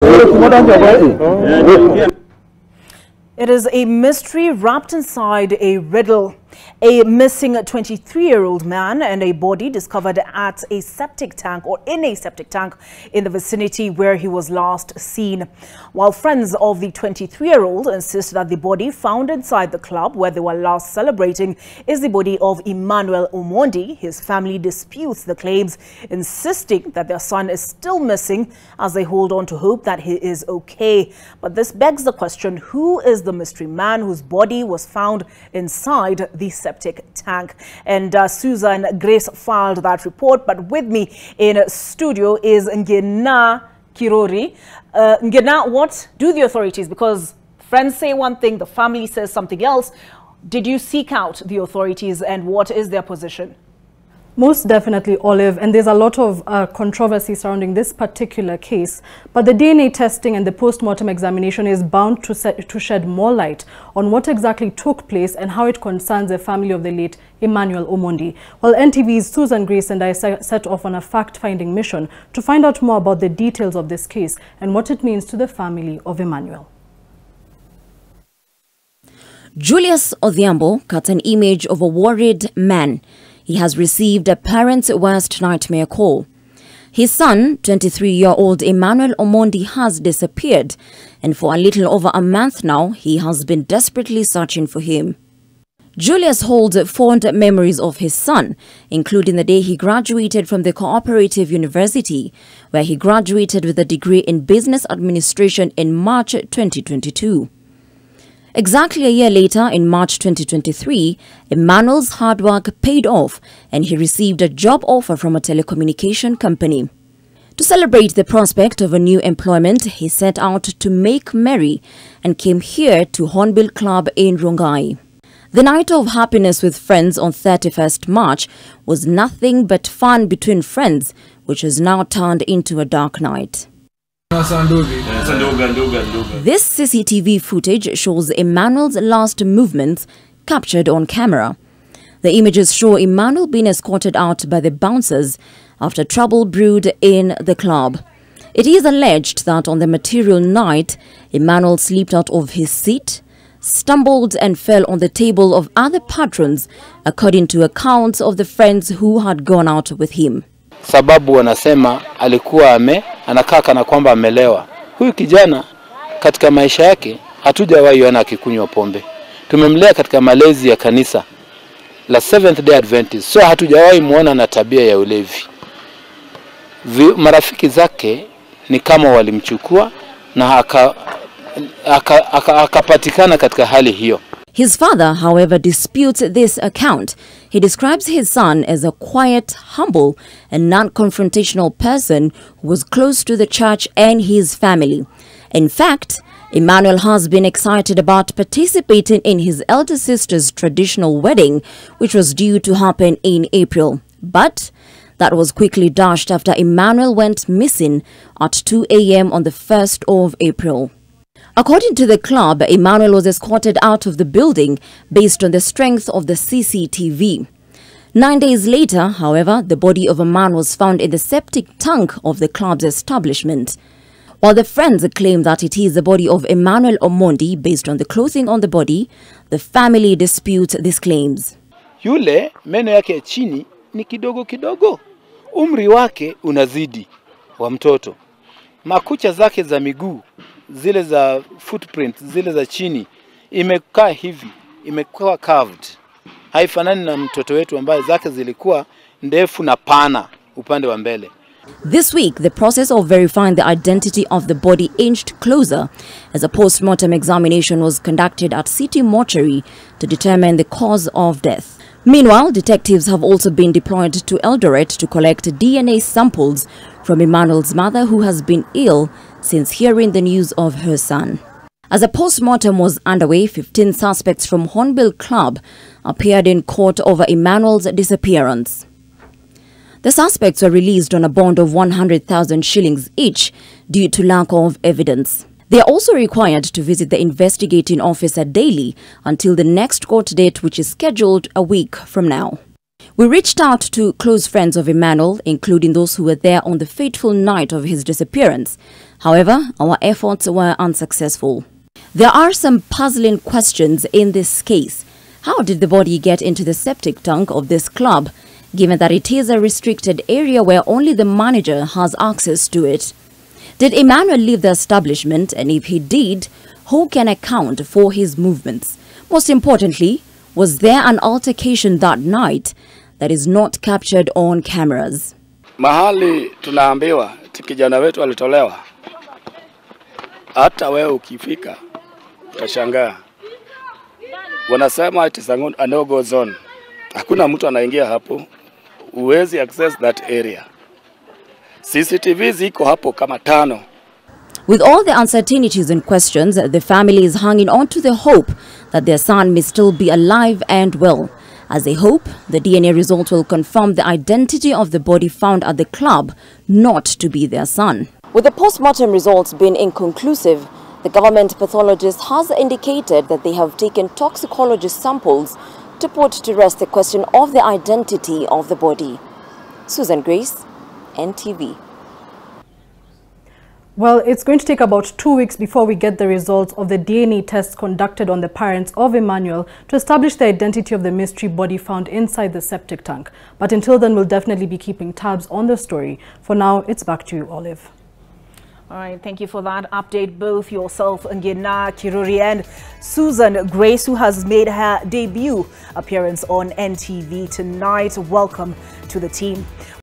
It is a mystery wrapped inside a riddle. A missing 23-year-old man and a body discovered at a septic tank or in a septic tank in the vicinity where he was last seen. While friends of the 23-year-old insist that the body found inside the club where they were last celebrating is the body of Emmanuel Omondi, his family disputes the claims, insisting that their son is still missing as they hold on to hope that he is okay. But this begs the question, who is the mystery man whose body was found inside the septic tank? And Susan Grace filed that report, but with me in studio is Ngena Kirori. Ngena, what do the authorities, because friends say one thing, the family says something else, did you seek out the authorities and what is their position? Most definitely, Olive, and there's a lot of controversy surrounding this particular case, but the DNA testing and the post-mortem examination is bound to shed more light on what exactly took place and how it concerns the family of the late Emmanuel Omondi. Well, NTV's Susan Grace and I set off on a fact-finding mission to find out more about the details of this case and what it means to the family of Emmanuel. Julius Odhiambo cut an image of a worried man. He has received a parent's worst nightmare call. His son, 23-year-old Emmanuel Omondi, has disappeared, and for a little over a month now, he has been desperately searching for him. Julius holds fond memories of his son, including the day he graduated from the Cooperative University, where he graduated with a degree in Business Administration in March 2022. Exactly a year later, in March 2023, Emmanuel's hard work paid off and he received a job offer from a telecommunication company. To celebrate the prospect of a new employment, he set out to make merry and came here to Hornbill Club in Rongai. The night of happiness with friends on 31st March was nothing but fun between friends, which has now turned into a dark night. This CCTV footage shows Emmanuel's last movements captured on camera. The images show Emmanuel being escorted out by the bouncers after trouble brewed in the club. It is alleged that on the material night, Emmanuel slipped out of his seat, stumbled and fell on the table of other patrons, according to accounts of the friends who had gone out with him. Sababu wanasema alikuwa anakaa kana kwamba amelewa. Huyu kijana katika maisha yake hatujawahi ona akikunywa pombe. Tumemlea katika malezi ya kanisa la Seventh Day Adventist, so hatujawahi muona na tabia ya ulevi. Marafiki zake ni kama walimchukua na akapatikana katika hali hiyo. His father, however, disputes this account. He describes his son as a quiet, humble, and non-confrontational person who was close to the church and his family. In fact, Emmanuel has been excited about participating in his elder sister's traditional wedding, which was due to happen in April. But that was quickly dashed after Emmanuel went missing at 2 a.m. on the 1st of April. According to the club, Emmanuel was escorted out of the building based on the strength of the CCTV. 9 days later, however, the body of a man was found in the septic tank of the club's establishment. While the friends claim that it is the body of Emmanuel Omondi based on the clothing on the body, the family disputes these claims. Yule meno yake chini ni kidogo kidogo. Umri wake unazidi wa mtoto. Makucha zake za miguu, zile za footprint, zile za chini, imekaa hivi, imekuwa carved. Haifanani na mtoto wetu ambaye zake zilikuwa ndefu na pana upande wa mbele. This week, the process of verifying the identity of the body inched closer as a post-mortem examination was conducted at City Mortuary to determine the cause of death. Meanwhile, detectives have also been deployed to Eldoret to collect DNA samples from Emmanuel's mother, who has been ill since hearing the news of her son. As a post-mortem was underway, 15 suspects from Hornbill Club appeared in court over Emmanuel's disappearance. The suspects were released on a bond of 100,000 shillings each due to lack of evidence. They are also required to visit the investigating officer daily until the next court date, which is scheduled a week from now. We reached out to close friends of Emmanuel, including those who were there on the fateful night of his disappearance, However, our efforts were unsuccessful. There are some puzzling questions in this case. How did the body get into the septic tank of this club, given that it is a restricted area where only the manager has access to it? Did Emmanuel leave the establishment, and if he did, who can account for his movements? Most importantly, was there an altercation that night that is not captured on cameras? Mahali tunaambiwa kijana wetu alitolewa. Hata wewe ukifika utashangaa. Wanasema it is a no-go zone. Hakuna mtu anaingia hapo. Huwezi access that area. CCTV ziko hapo kama 5. With all the uncertainties and questions, the family is hanging on to the hope that their son may still be alive and well, as they hope the DNA result will confirm the identity of the body found at the club not to be their son. With the post-mortem results being inconclusive, the government pathologist has indicated that they have taken toxicology samples to put to rest the question of the identity of the body. Susan Grace, NTV. Well, it's going to take about 2 weeks before we get the results of the DNA tests conducted on the parents of Emmanuel to establish the identity of the mystery body found inside the septic tank. But until then, we'll definitely be keeping tabs on the story. For now, it's back to you, Olive. All right, thank you for that update, both yourself, Ngina Kiruri, and Susan Grace, who has made her debut appearance on NTV tonight. Welcome to the team.